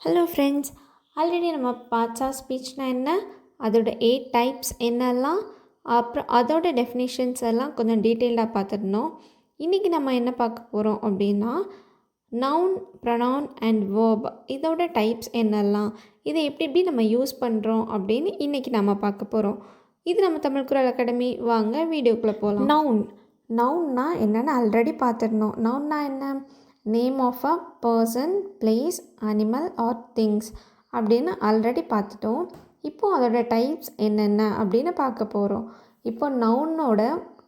Hello friends, already நம்ம பார்த்தா ஸ்பீச்னா என்ன, அதோட 8 டைப்ஸ் என்னெல்லாம், அப்புறம் அதோட டெஃபினிஷன்ஸ் எல்லாம் கொஞ்சம் டீட்டெயில்டாக பார்த்துருந்தோம். இன்றைக்கி நம்ம என்ன பார்க்க போகிறோம் அப்படின்னா, நவுன், ப்ரொனவுன் அண்ட் வேர்ப் இதோட டைப்ஸ் என்னெல்லாம், இதை எப்படி எப்படி நம்ம யூஸ் பண்ணுறோம் அப்படின்னு இன்றைக்கி நம்ம பார்க்க போகிறோம். இது நம்ம தமிழ் குரல் அகாடமி. வாங்க வீடியோக்குள்ளே போகலாம். நவுன்னா என்னென்னு ஆல்ரெடி பார்த்துருந்தோம். நவுன்னா என்ன? Name of a person, place, animal or things அப்படின்னு ஆல்ரெடி பார்த்துட்டோம். இப்போது அதோட டைப்ஸ் என்னென்ன அப்படின்னு பார்க்க போகிறோம். இப்போ நவுனோட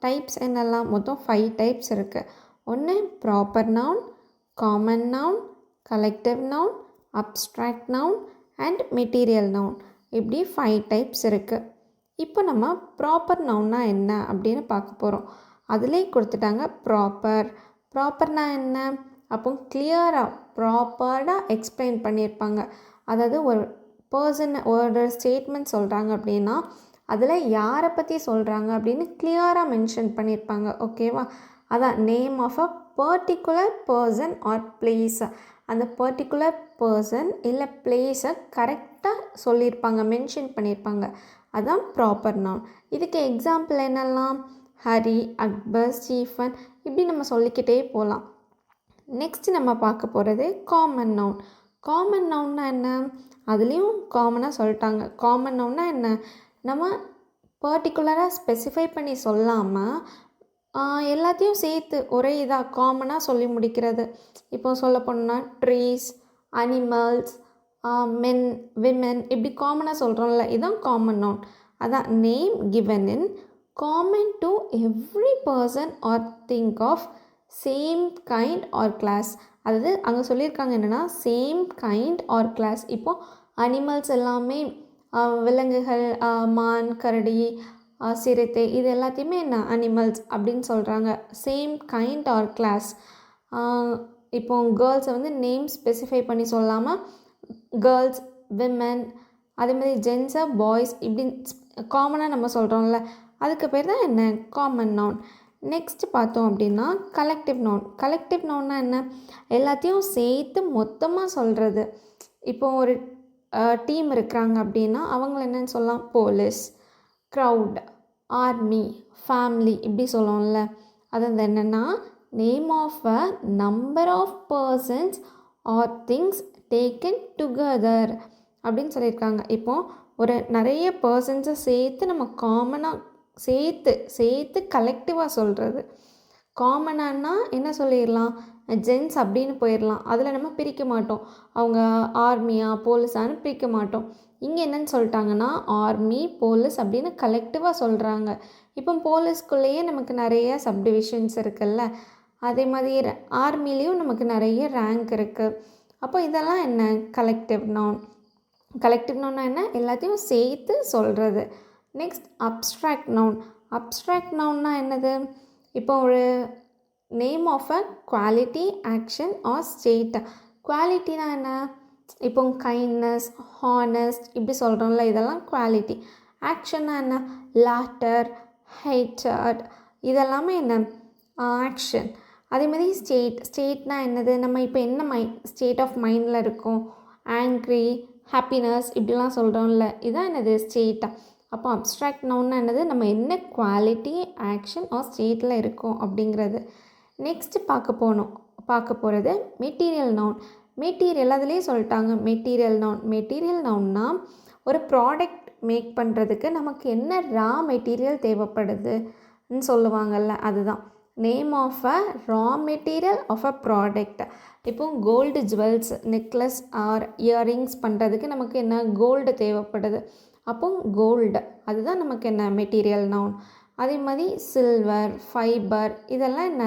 டைப்ஸ் என்னெல்லாம்? மொத்தம் 5 டைப்ஸ் இருக்குது. ஒன்று proper noun, common noun, collective noun, abstract noun and material noun. இப்படி 5 டைப்ஸ் இருக்குது. இப்போ நம்ம ப்ராப்பர் நவுன்னா என்ன அப்படின்னு பார்க்க போகிறோம். அதிலே கொடுத்துட்டாங்க ப்ராப்பர்னா என்ன? அப்போ கிளியராக ப்ராப்பராக எக்ஸ்பிளைன் பண்ணியிருப்பாங்க. அதாவது ஒரு பர்சன் ஒரு ஸ்டேட்மெண்ட் சொல்கிறாங்க அப்படின்னா அதில் யாரை பற்றி சொல்கிறாங்க அப்படின்னு கிளியராக மென்ஷன் பண்ணியிருப்பாங்க. ஓகேவா? அதான் name of a particular person or place. அந்த பர்டிகுலர் பர்சன் இல்லை பிளேஸை கரெக்டாக சொல்லியிருப்பாங்க, மென்ஷன் பண்ணியிருப்பாங்க. அதுதான் ப்ராப்பர் நவுன். இதுக்கு எக்ஸாம்பிள் என்னெல்லாம்? ஹரி, அக்பர், ஸ்டீஃபன், இப்படி நம்ம சொல்லிக்கிட்டே போகலாம். நெக்ஸ்ட் நம்ம பார்க்க போகிறது காமன் நவுன். காமன் நவுன்னா என்ன? அதுலேயும் காமனாக சொல்லிட்டாங்க. காமன் நவுன்னா என்ன? நம்ம பர்டிகுலராக ஸ்பெசிஃபை பண்ணி சொல்லாமல் எல்லாத்தையும் சேர்த்து ஒரே இதாக காமனாக சொல்லி முடிக்கிறது. இப்போ சொல்ல போனால் ட்ரீஸ், அனிமல்ஸ், மென், விமென், இப்படி காமனாக சொல்கிறோம்ல, இதுதான் காமன் நவுன். அதான் name given in common to every person or thing of same kind or class. அதாவது அங்கே சொல்லியிருக்காங்க என்னென்னா சேம் கைண்ட் ஆர் கிளாஸ். இப்போது அனிமல்ஸ் எல்லாமே விலங்குகள், மான், கரடி, சிறுத்தை, இது எல்லாத்தையுமே என்ன அனிமல்ஸ் அப்படின்னு சொல்கிறாங்க. Same kind or class. இப்போ கேர்ள்ஸை வந்து நேம் ஸ்பெசிஃபை பண்ணி சொல்லாமல் கேர்ள்ஸ், விமென், அதேமாதிரி ஜென்ஸை, பாய்ஸ், இப்படி காமனாக நம்ம சொல்கிறோம்ல, அதுக்கு பேர் தான் என்ன? Common noun. நெக்ஸ்ட் பார்த்தோம் அப்படின்னா கலெக்டிவ் நவுன். கலெக்டிவ் நவுன்னா என்ன? எல்லாத்தையும் சேர்த்து மொத்தமாக சொல்கிறது. இப்போது ஒரு டீம் இருக்கிறாங்க அப்படின்னா அவங்கள என்னன்னு சொல்லலாம்? போலீஸ், க்ரௌட், ஆர்மி, ஃபேமிலி, இப்படி சொல்லுவோம்ல. அதாவது என்னென்னா name of a number of persons or things taken together அப்படின்னு சொல்லியிருக்காங்க. இப்போது ஒரு நிறைய பர்சன்ஸை சேர்த்து நம்ம காமனாக சேர்த்து கலெக்டிவாக சொல்கிறது. காமனானா என்ன சொல்லிடலாம்? ஜென்ஸ் அப்படின்னு போயிடலாம். அதில் நம்ம பிரிக்க மாட்டோம். அவங்க ஆர்மியா போலீஸான்னு பிரிக்க மாட்டோம். இங்கே என்னன்னு சொல்லிட்டாங்கன்னா ஆர்மி, போலீஸ் அப்படின்னு கலெக்டிவாக சொல்கிறாங்க. இப்போ போலீஸ்குள்ளேயே நமக்கு நிறைய சப்டிவிஷன்ஸ் இருக்குல்ல, அதே மாதிரி ஆர்மிலேயும் நமக்கு நிறைய ரேங்க் இருக்குது. அப்போ இதெல்லாம் என்ன? Collective noun. கலெக்டிவ் நவுன்னா என்ன? எல்லாத்தையும் சேர்த்து சொல்கிறது. Next abstract noun. அப்ஸ்ட்ராக்ட் நவுன்னா என்னது? இப்போ ஒரு name of a quality, action or state. குவாலிட்டினா என்ன? இப்போ கைண்ட்னஸ், ஹானஸ்ட், இப்படி சொல்கிறோம்ல, இதெல்லாம் குவாலிட்டி. ஆக்ஷன்னா என்ன? லாட்டர், ஹேட்டட், இதெல்லாமே என்ன? ஆக்ஷன். அதேமாதிரி ஸ்டேட்னா என்னது? நம்ம இப்போ என்ன ஸ்டேட் ஆஃப் மைண்டில் இருக்கோம்? ஆங்க்ரி, ஹாப்பினஸ், இப்படிலாம் சொல்கிறோம்ல, இதுதான் என்னது? ஸ்டேட்டா. அப்போ அப்ஸ்ட்ராக்ட் நவுன்னா என்னது? நம்ம என்ன குவாலிட்டி, ஆக்ஷன் ஆர் ஸ்டேட்டில் இருக்கோம் அப்படிங்கிறது. நெக்ஸ்ட்டு பார்க்க போகிறது மெட்டீரியல் நவுன். மெட்டீரியல் அதிலே சொல்லிட்டாங்க. மெட்டீரியல் நவுன்னா ஒரு ப்ராடக்ட் மேக் பண்ணுறதுக்கு நமக்கு என்ன ரா மெட்டீரியல் தேவைப்படுதுன்னு சொல்லுவாங்கள்ல, அதுதான் name of a raw material of a product. இப்போ gold jewels, necklace or earrings பண்ணுறதுக்கு நமக்கு என்ன? கோல்டு தேவைப்படுது. அப்போ கோல்டு, அதுதான் நமக்கு என்ன? Material noun. அதே மாதிரி சில்வர், ஃபைபர், இதெல்லாம் என்ன?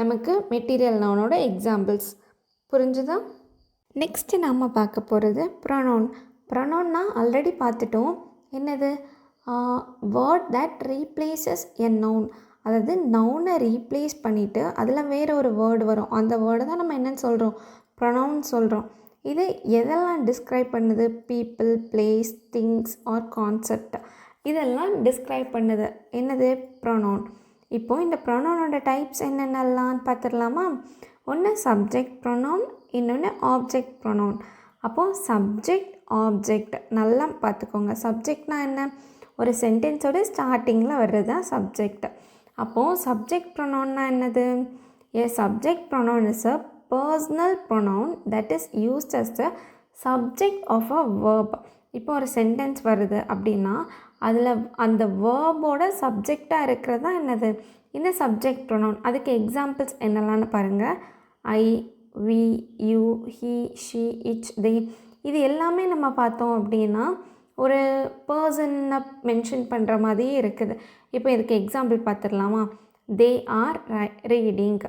நமக்கு மெட்டீரியல் நவுனோட எக்ஸாம்பிள்ஸ். புரிஞ்சுதா? நெக்ஸ்ட்டு நம்ம பார்க்க போகிறது ப்ரொனவுன். ப்ரொனவுன்னா ஆல்ரெடி பார்த்துட்டோம். என்னது? Word that replaces a noun. அதாவது நவுனை ரீப்ளேஸ் பண்ணிவிட்டு அதில் வேறு ஒரு வேர்டு வரும். அந்த வேர்டை தான் நம்ம என்னன்னு சொல்கிறோம்? ப்ரொனவுன் சொல்கிறோம். இது எதெல்லாம் டிஸ்கிரைப் பண்ணுது? People, place, things are concept, இதெல்லாம் டிஸ்கிரைப் பண்ணுது. என்னது? ப்ரொனவுன். இப்போது இந்த ப்ரொனவுனோட டைப்ஸ் என்னென்னலாம் பார்த்துடலாமா? ஒன்று சப்ஜெக்ட் ப்ரொனவுன், இன்னொன்று ஆப்ஜெக்ட் ப்ரொனவுன். அப்போது சப்ஜெக்ட் ஆப்ஜெக்ட் நல்லா பார்த்துக்கோங்க. சப்ஜெக்ட்னா என்ன? ஒரு சென்டென்ஸோட ஸ்டார்டிங்கில் வர்றது தான் சப்ஜெக்ட். அப்போது சப்ஜெக்ட் ப்ரொனவுன்னா என்னது? A subject pronoun is a personal pronoun that is used as the subject of a verb. இப்போ ஒரு சென்டென்ஸ் வருது அப்படின்னா அதில் அந்த வேர்போட சப்ஜெக்டாக இருக்கிறது தான் என்னது? இந்த சப்ஜெக்ட் ப்ரொனவுன். அதுக்கு எக்ஸாம்பிள்ஸ் என்னெல்லாம்னு பாருங்கள். ஐ, வி, யூ, ஹீ, ஷீ, இச், தே, இது எல்லாமே நம்ம பார்த்தோம் அப்படின்னா ஒரு பர்சனை மென்ஷன் பண்ணுற மாதிரியே இருக்குது. இப்போ இதுக்கு எக்ஸாம்பிள் பார்த்துடலாமா? They are reading.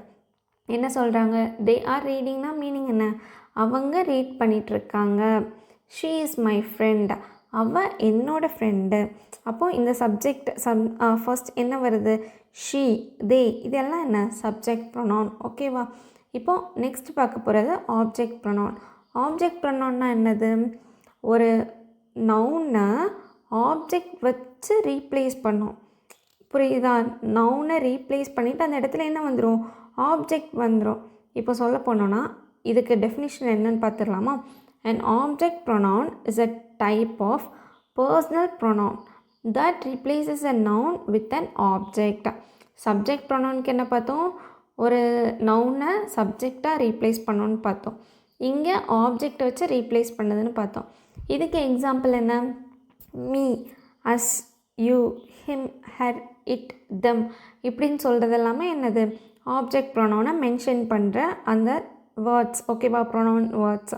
என்ன சொல்கிறாங்க? தே ஆர் ரீடிங்னா மீனிங் என்ன? அவங்க ரீட் பண்ணிகிட்ருக்காங்க. ஷீ இஸ் மை ஃப்ரெண்ட், அவள் என்னோடய ஃப்ரெண்டு. அப்போது இந்த சப்ஜெக்ட் ஃபர்ஸ்ட் என்ன வருது? ஷீ, தே, இதெல்லாம் என்ன? Subject pronoun. ஓகேவா? இப்போது நெக்ஸ்ட் பார்க்க போகிறது ஆப்ஜெக்ட் ப்ரொனவுன். ஆப்ஜெக்ட் ப்ரொனவுன்னா என்னது? ஒரு நவுனை ஆப்ஜெக்ட் வச்சு ரீப்ளேஸ் பண்ணும். புரியுதா? நவுனை ரீப்ளேஸ் பண்ணிவிட்டு அந்த இடத்துல என்ன வந்துடும்? ஆப்ஜெக்ட் வந்துடும். இப்போ சொல்ல போனோன்னா இதுக்கு டெஃபினிஷன் என்னன்னு பார்த்துடலாமா? An object pronoun is a type of personal pronoun that replaces a noun with an object. Subject pronounக்கு என்ன பார்த்தோம்? ஒரு நவுனை சப்ஜெக்டாக ரீப்ளேஸ் பண்ணோன்னு பார்த்தோம். இங்கே ஆப்ஜெக்ட் வச்சு ரீப்ளேஸ் பண்ணதுன்னு பார்த்தோம். இதுக்கு எக்ஸாம்பிள் என்ன? Me, us, you, him, her, it, them இப்படின்னு சொல்கிறது எல்லாமே என்னது? ஆப்ஜெக்ட் ப்ரொனவுனை மென்ஷன் பண்ணுற அந்த வேர்ட்ஸ். ஓகேவா? Pronoun words.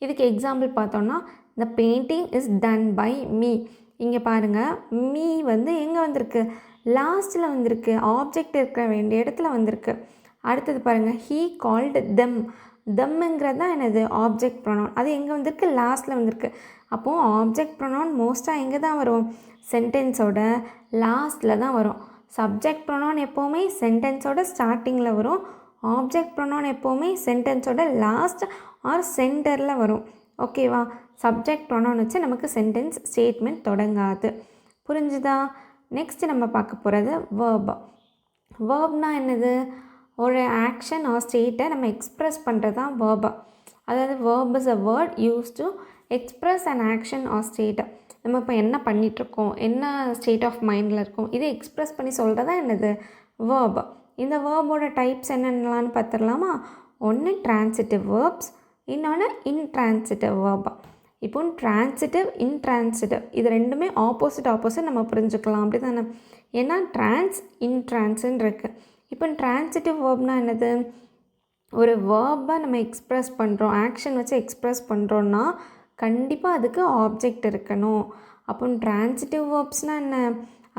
இதுக்கு எக்ஸாம்பிள் பார்த்தோன்னா the painting is done by me. இங்கே பாருங்கள், மீ வந்து எங்கே வந்திருக்கு? லாஸ்ட்டில் வந்திருக்கு. ஆப்ஜெக்ட் இருக்க வேண்டிய இடத்துல வந்திருக்கு. அடுத்தது பாருங்கள், ஹீ கால்டு தெம். தெம்ங்கிறது தான் என்னது? Object pronoun. அது எங்கே வந்திருக்கு? லாஸ்ட்டில் வந்திருக்கு. அப்போது ஆப்ஜெக்ட் ப்ரொனவுன் மோஸ்ட்டாக எங்கே தான் வரும்? சென்டென்ஸோட லாஸ்ட்டில் தான் வரும். சப்ஜெக்ட் ப்ரொனவுன் எப்போவுமே சென்டென்ஸோட ஸ்டார்டிங்கில் வரும். ஆப்ஜெக்ட் ப்ரொனவுன் எப்போவுமே சென்டென்ஸோட லாஸ்ட் ஆர் சென்டரில் வரும். ஓகேவா? சப்ஜெக்ட் ப்ரொனவுன் வச்சு நமக்கு சென்டென்ஸ் ஸ்டேட்மெண்ட் தொடங்காது. புரிஞ்சுதா? நெக்ஸ்ட் நம்ம பார்க்க போகிறது வேர்ப். வேர்ப்னால் என்னது? ஒரு ஆக்ஷன் ஆர் ஸ்டேட்டை நம்ம எக்ஸ்ப்ரெஸ் பண்ணுறது தான் வேர்ப். அதாவது verb is a word use to express an action or state. நம்ம இப்போ என்ன பண்ணிகிட்ருக்கோம், என்ன ஸ்டேட் ஆஃப் மைண்டில் இருக்கோம், இதை எக்ஸ்ப்ரெஸ் பண்ணி சொல்கிறது தான் என்னது? வேர்ப். இந்த வேர்போட டைப்ஸ் என்னென்னலான்னு பார்த்துடலாமா? ஒன்று ட்ரான்சிட்டிவ் வேர்ப்ஸ், இன்னொன்று இன்ட்ரான்சிட்டிவ் வேர்ப். இப்போ ட்ரான்சிட்டிவ், இன்ட்ரான்சிட்டிவ் இது ரெண்டுமே ஆப்போசிட் நம்ம புரிஞ்சுக்கலாம். அப்படி தானே? ஏன்னா ட்ரான்ஸ், இன்ட்ரான்ஸுன்னு இருக்குது. இப்போ ட்ரான்சிட்டிவ் வேர்ப்னால் என்னது? ஒரு வேர்பை நம்ம எக்ஸ்ப்ரெஸ் பண்ணுறோம், ஆக்ஷன் வச்சு எக்ஸ்ப்ரெஸ் பண்ணுறோன்னா கண்டிப்பாக அதுக்கு ஆப்ஜெக்ட் இருக்கணும். அப்போ ட்ரான்சிட்டிவ் வேர்ப்ஸ்னால் என்ன?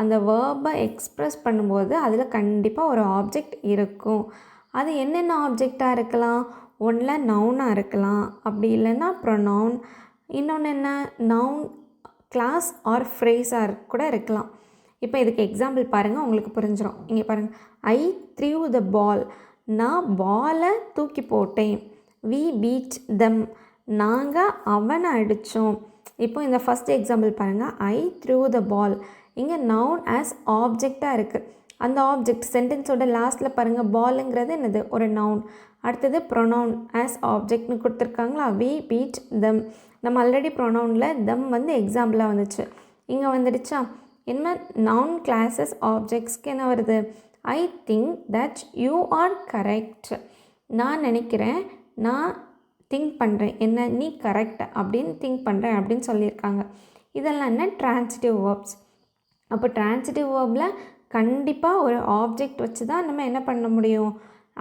அந்த வேர்பை எக்ஸ்ப்ரெஸ் பண்ணும்போது அதில் கண்டிப்பாக ஒரு ஆப்ஜெக்ட் இருக்கும். அது என்னென்ன ஆப்ஜெக்டாக இருக்கலாம்? ஒன்றில் நவுனாக இருக்கலாம், அப்படி இல்லைன்னா ப்ரொனவுன், இன்னொன்று என்ன? நவுன் கிளாஸ் ஆர் ஃப்ரேஸாக கூட இருக்கலாம். இப்போ இதுக்கு எக்ஸாம்பிள் பாருங்கள், உங்களுக்கு புரிஞ்சிடும். இங்கே பாருங்கள், ஐ த்ரீw த பால், நான் பாலை தூக்கி போட்டேன். வி பீட் தம், நாங்கள் அவனை அடித்தோம். இப்போ இந்த ஃபஸ்ட் எக்ஸாம்பிள் பாருங்கள், ஐ த்ரீw த பால். இங்கே நவுன் ஆஸ் ஆப்ஜெக்டாக இருக்குது. அந்த ஆப்ஜெக்ட் சென்டென்ஸோட லாஸ்ட்டில் பாருங்கள், பாலுங்கிறது என்னது? ஒரு நவுன். அடுத்தது ப்ரொனவுன் ஆஸ் ஆப்ஜெக்ட்னு கொடுத்துருக்காங்களா? We beat them. நம்ம ஆல்ரெடி ப்ரொனவுனில் தம் வந்து எக்ஸாம்பிளாக வந்துச்சு, இங்கே வந்துடுச்சா? என்ன? நவுன் கிளாஸஸ் ஆப்ஜெக்ட்ஸ்க்கு என்ன வருது? I think that you are correct. நான் நினைக்கிறேன், நான் திங்க் பண்ணுறேன், என்ன? நீ கரெக்ட் அப்படின்னு திங்க் பண்ணுறேன் அப்படின்னு சொல்லியிருக்காங்க. இதெல்லாம் என்ன? Transitive verbs. அப்போ ட்ரான்சிட்டிவ் வேர்பில் கண்டிப்பாக ஒரு ஆப்ஜெக்ட் வச்சு தான் நம்ம என்ன பண்ண முடியும்?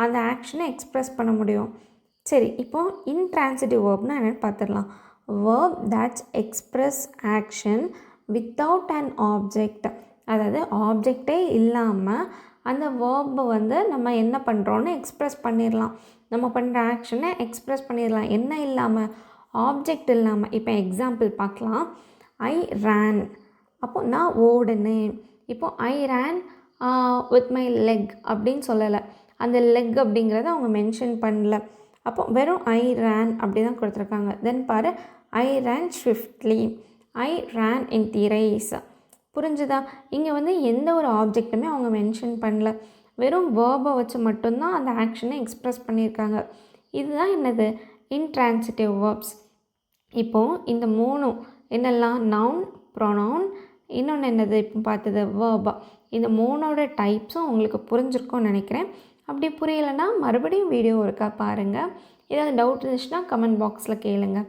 அந்த ஆக்ஷனை எக்ஸ்ப்ரெஸ் பண்ண முடியும். சரி, இப்போது இன்ட்ரான்சிட்டிவ் வேர்ப்னால் என்னென்னு பார்த்துடலாம். Verb that's express action without an object. அதாவது ஆப்ஜெக்டே இல்லாமல் அந்த வேர்பை வந்து நம்ம என்ன பண்ணுறோன்னு எக்ஸ்ப்ரெஸ் பண்ணிடலாம். நம்ம பண்ணுற ஆக்ஷனை எக்ஸ்ப்ரெஸ் பண்ணிடலாம். என்ன இல்லாமல்? ஆப்ஜெக்ட் இல்லாமல். இப்போ எக்ஸாம்பிள் பார்க்கலாம். ஐ ரேன், அப்போது நான் ஓடினேன். இப்போது ஐ ரேன் வித் மை லெக் அப்படின்னு சொல்லலை. அந்த லெக் அப்படிங்கிறத அவங்க மென்ஷன் பண்ணல. அப்போ வெறும் ஐ ரேன் அப்படி தான் கொடுத்துருக்காங்க. தென் பாரு, ஐ ரேன் ஸ்விஃப்ட்லி, ஐ ரேன் இன் தி ரேஸ். புரிஞ்சுதா? இங்கே வந்து எந்த ஒரு ஆப்ஜெக்ட்டுமே அவங்க மென்ஷன் பண்ணல. வெறும் வேர்பை வச்சு மட்டும்தான் அந்த ஆக்ஷனை எக்ஸ்ப்ரெஸ் பண்ணியிருக்காங்க. இதுதான் என்னது? Intransitive verbs. இப்போது இந்த 3 என்னெல்லாம் நவுன், ப்ரொனவுன், இன்னொன்று என்னது இப்போ பார்த்தது வேர்பா. இந்த 3ஓட டைப்ஸும் உங்களுக்கு புரிஞ்சிருக்கும்னு நினைக்கிறேன். அப்படி புரியலைன்னா மறுபடியும் வீடியோ ஒருக்கா பாருங்கள். ஏதாவது டவுட் இருந்துச்சுன்னா கமெண்ட் பாக்ஸில் கேளுங்க.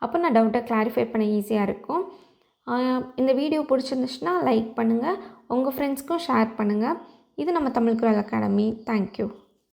அப்போ நான் டவுட்டை கிளாரிஃபை பண்ண ஈஸியாக இருக்கும். இந்த வீடியோ பிடிச்சிருந்துச்சுன்னா லைக் பண்ணுங்கள், உங்கள் ஃப்ரெண்ட்ஸ்க்கும் ஷேர் பண்ணுங்கள். இது நம்ம தமிழ் குரல் அகாடமி. தேங்க்யூ.